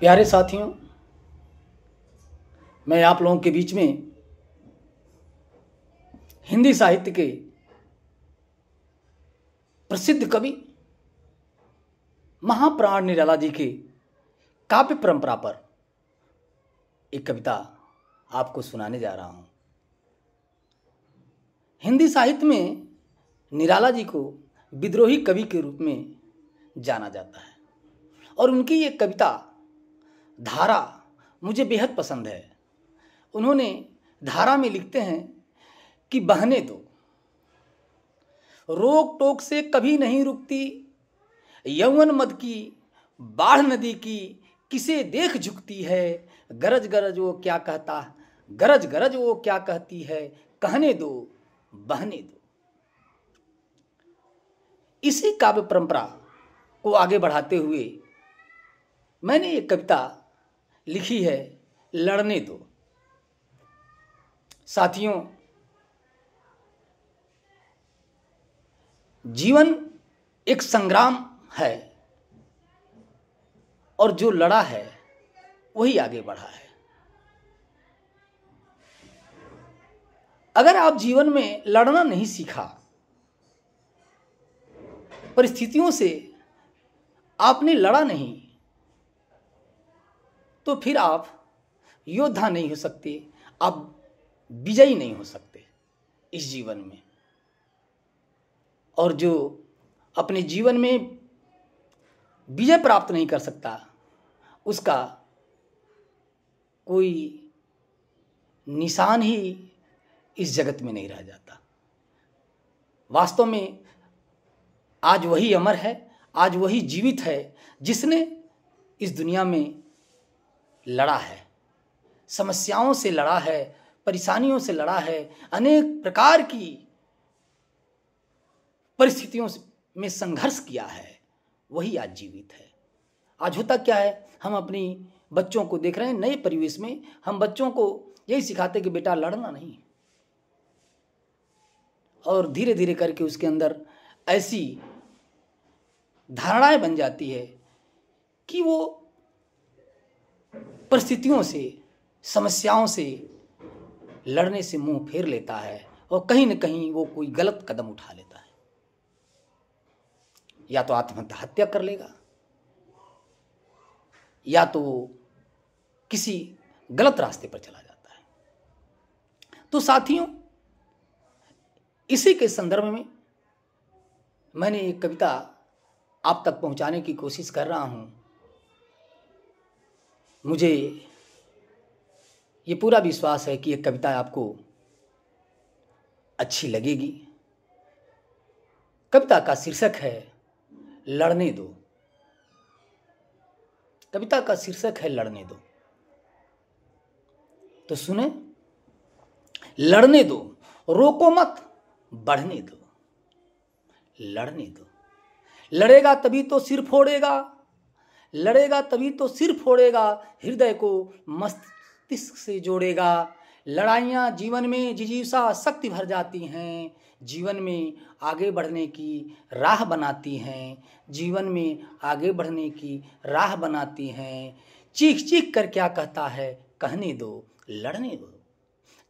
प्यारे साथियों, मैं आप लोगों के बीच में हिंदी साहित्य के प्रसिद्ध कवि महाप्राण निराला जी के काव्य परंपरा पर एक कविता आपको सुनाने जा रहा हूं। हिंदी साहित्य में निराला जी को विद्रोही कवि के रूप में जाना जाता है और उनकी ये कविता धारा मुझे बेहद पसंद है। उन्होंने धारा में लिखते हैं कि बहने दो, रोक टोक से कभी नहीं रुकती, यौवन मद की बाढ़ नदी की किसे देख झुकती है, गरज गरज वो क्या कहता, गरज गरज वो क्या कहती है, कहने दो बहने दो। इसी काव्य परंपरा को आगे बढ़ाते हुए मैंने एक कविता लिखी है, लड़ने दो। साथियों, जीवन एक संग्राम है और जो लड़ा है वही आगे बढ़ा है। अगर आप जीवन में लड़ना नहीं सीखा, परिस्थितियों से आपने लड़ा नहीं, तो फिर आप योद्धा नहीं हो सकते, आप विजयी नहीं हो सकते इस जीवन में। और जो अपने जीवन में विजय प्राप्त नहीं कर सकता, उसका कोई निशान ही इस जगत में नहीं रह जाता। वास्तव में आज वही अमर है, आज वही जीवित है जिसने इस दुनिया में लड़ा है, समस्याओं से लड़ा है, परेशानियों से लड़ा है, अनेक प्रकार की परिस्थितियों में संघर्ष किया है, वही आज जीवित है। आज होता क्या है, हम अपनी बच्चों को देख रहे हैं, नए परिवेश में हम बच्चों को यही सिखाते कि बेटा लड़ना नहीं, और धीरे धीरे करके उसके अंदर ऐसी धारणाएं बन जाती है कि वो परिस्थितियों से, समस्याओं से लड़ने से मुंह फेर लेता है और कहीं न कहीं वो कोई गलत कदम उठा लेता है, या तो आत्महत्या कर लेगा या तो किसी गलत रास्ते पर चला जाता है। तो साथियों, इसी के संदर्भ में मैंने एक कविता आप तक पहुंचाने की कोशिश कर रहा हूं। मुझे ये पूरा विश्वास है कि ये कविता आपको अच्छी लगेगी। कविता का शीर्षक है लड़ने दो। कविता का शीर्षक है लड़ने दो। तो सुने, लड़ने दो, रोको मत, बढ़ने दो। लड़ने दो, लड़ेगा तभी तो सिर फोड़ेगा, लड़ेगा तभी तो सिर फोड़ेगा, हृदय को मस्तिष्क से जोड़ेगा। लड़ाइयाँ जीवन में जिजीविषा शक्ति भर जाती हैं, जीवन में आगे बढ़ने की राह बनाती हैं, जीवन में आगे बढ़ने की राह बनाती हैं। चीख चीख कर क्या कहता है, कहने दो लड़ने दो।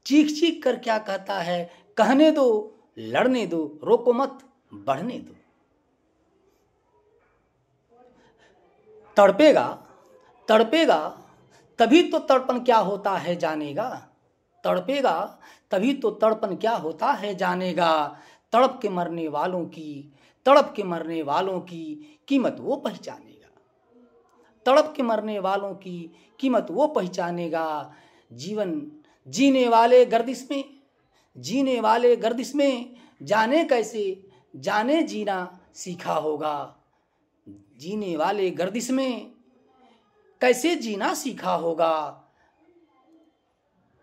चीख चीख कर क्या कहता है, कहने दो लड़ने दो, रोको मत, बढ़ने दो। तड़पेगा तड़पेगा तभी तो तड़पन क्या होता है जानेगा। तड़पेगा तभी तो तड़पन क्या होता है जानेगा। तड़प के मरने वालों की, तड़प के मरने वालों की कीमत वो पहचानेगा। तड़प के मरने वालों की कीमत वो पहचानेगा। जीवन जीने वाले गर्दिश में, जीने वाले गर्दिश में जाने कैसे, जाने जीना सीखा होगा। जीने वाले गर्दिश में कैसे जीना सीखा होगा।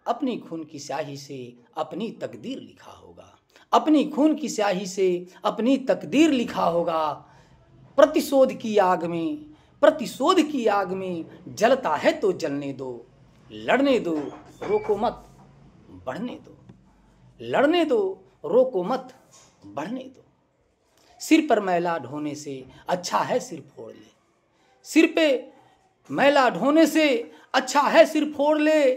अपनी खून की स्याही से अपनी तकदीर लिखा होगा। अपनी खून की स्याही से अपनी तकदीर लिखा होगा। प्रतिशोध की आग में, प्रतिशोध की आग में जलता है तो जलने दो। लड़ने दो, रोको मत, बढ़ने दो। लड़ने दो, रोको मत, बढ़ने दो। सिर पर मैला ढोने से अच्छा है सिर फोड़ ले। सिर पे मैला ढोने से अच्छा है सिर फोड़ ले,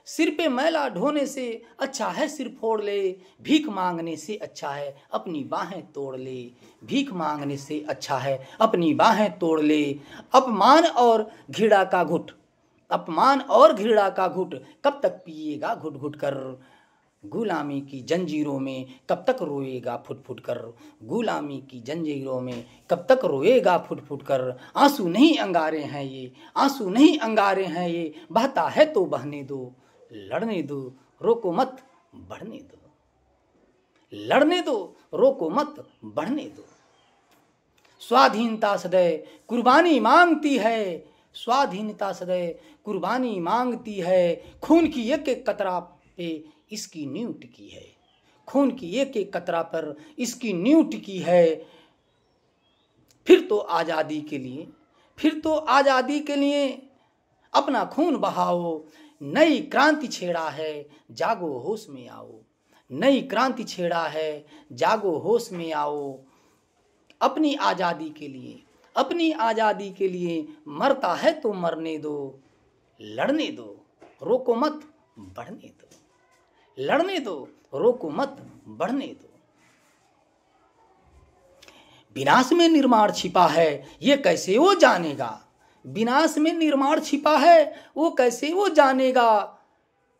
सिर पे मैला ढोने से अच्छा है सिर फोड़ ले, भीख मांगने से अच्छा है अपनी बाहें तोड़ ले, भीख मांगने से अच्छा है अपनी बाहें तोड़ ले। अपमान और घृणा का घुट, अपमान और घृणा का घुट कब तक पिएगा घुट घुट कर, गुलामी की जंजीरों में कब तक रोएगा फुट फुट कर, गुलामी की जंजीरों में कब तक रोएगा फुट फुट कर। आंसू नहीं अंगारे हैं ये, आंसू नहीं अंगारे हैं ये, बहता है तो बहने दो, लड़ने दो रोको मत बढ़ने दो, लड़ने दो रोको मत बढ़ने दो। स्वाधीनता सदैव कुर्बानी मांगती है, स्वाधीनता सदैव कुर्बानी मांगती है, खून की एक एक कतरा पे इसकी नींव टिकी है, खून की एक एक कतरा पर इसकी नींव टिकी है। फिर तो आज़ादी के लिए, फिर तो आज़ादी के लिए अपना खून बहाओ, नई क्रांति छेड़ा है जागो होश में आओ, नई क्रांति छेड़ा है जागो होश में आओ। अपनी आज़ादी के लिए, अपनी आज़ादी के लिए मरता है तो मरने दो, लड़ने दो रोको मत बढ़ने दो, लड़ने दो रोको मत बढ़ने दो। विनाश में निर्माण छिपा है ये कैसे वो जानेगा, विनाश में निर्माण छिपा है वो कैसे वो जानेगा,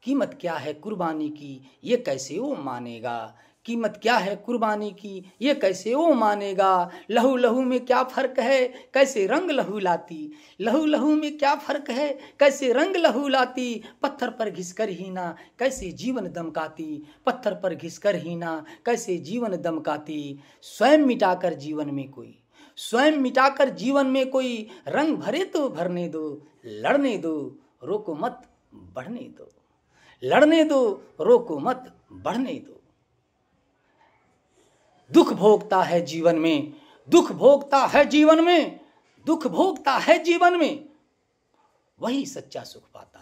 कीमत क्या है कुर्बानी की ये कैसे वो मानेगा, कीमत क्या है कुर्बानी की ये कैसे वो मानेगा। लहू लहू में क्या फर्क है कैसे रंग लहू लाती, लहू लहू में क्या फर्क है कैसे रंग लहू लाती, पत्थर पर घिसकर ही ना कैसे जीवन दमकाती, पत्थर पर घिसकर ही ना कैसे जीवन दमकाती। स्वयं मिटाकर जीवन में कोई, स्वयं मिटाकर जीवन में कोई रंग भरे तो भरने दो, लड़ने दो रोको मत बढ़ने दो, लड़ने दो रोको मत बढ़ने दो। दुख भोगता है जीवन में, दुख भोगता है जीवन में, दुख भोगता है जीवन में, वही सच्चा सुख पाता।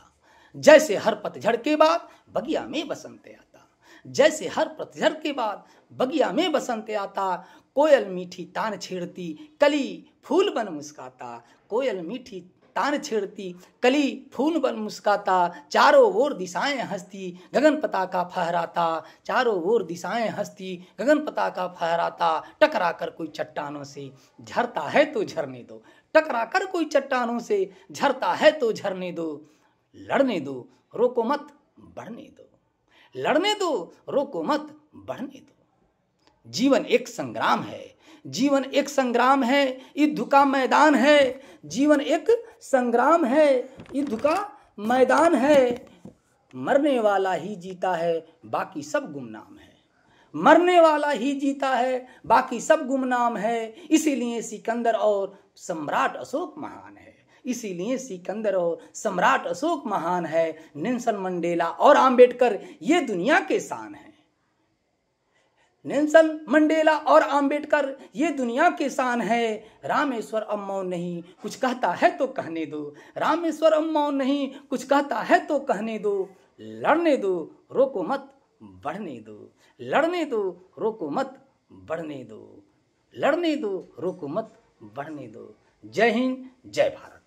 जैसे हर पतझड़ के बाद बगिया में बसंत आता, जैसे हर पतझड़ के बाद बगिया में बसंत आता। कोयल मीठी तान छेड़ती कली फूल बन मुस्काता, कोयल मीठी तान छेड़ती कली फूल बन मुस्काता। चारों ओर दिशाएं हंसती गगन पताका फहराता, चारों ओर दिशाएं हंसती गगन पताका फहराता। टकरा कर कोई चट्टानों से झरता है तो झरने दो, टकरा कर कोई चट्टानों से झरता है तो झरने दो, लड़ने दो रोको मत बढ़ने दो, लड़ने दो रोको मत बढ़ने दो। जीवन एक संग्राम है, जीवन एक संग्राम है, युद्ध का मैदान है, जीवन एक संग्राम है, युद्ध का मैदान है। मरने वाला ही जीता है बाकी सब गुमनाम है, मरने वाला ही जीता है बाकी सब गुमनाम है। इसीलिए सिकंदर और सम्राट अशोक महान है, इसीलिए सिकंदर और सम्राट अशोक महान है। नेल्सन मंडेला और आम्बेडकर ये दुनिया के शान है, नेल्सन मंडेला और आम्बेडकर ये दुनिया के शान है। रामेश्वर अब मौन नहीं कुछ कहता है तो कहने दो, रामेश्वर अब मौन नहीं कुछ कहता है तो कहने दो, लड़ने दो रोको मत बढ़ने दो, लड़ने दो रोको मत बढ़ने दो, लड़ने दो रोको मत बढ़ने दो। जय हिंद, जय भारत।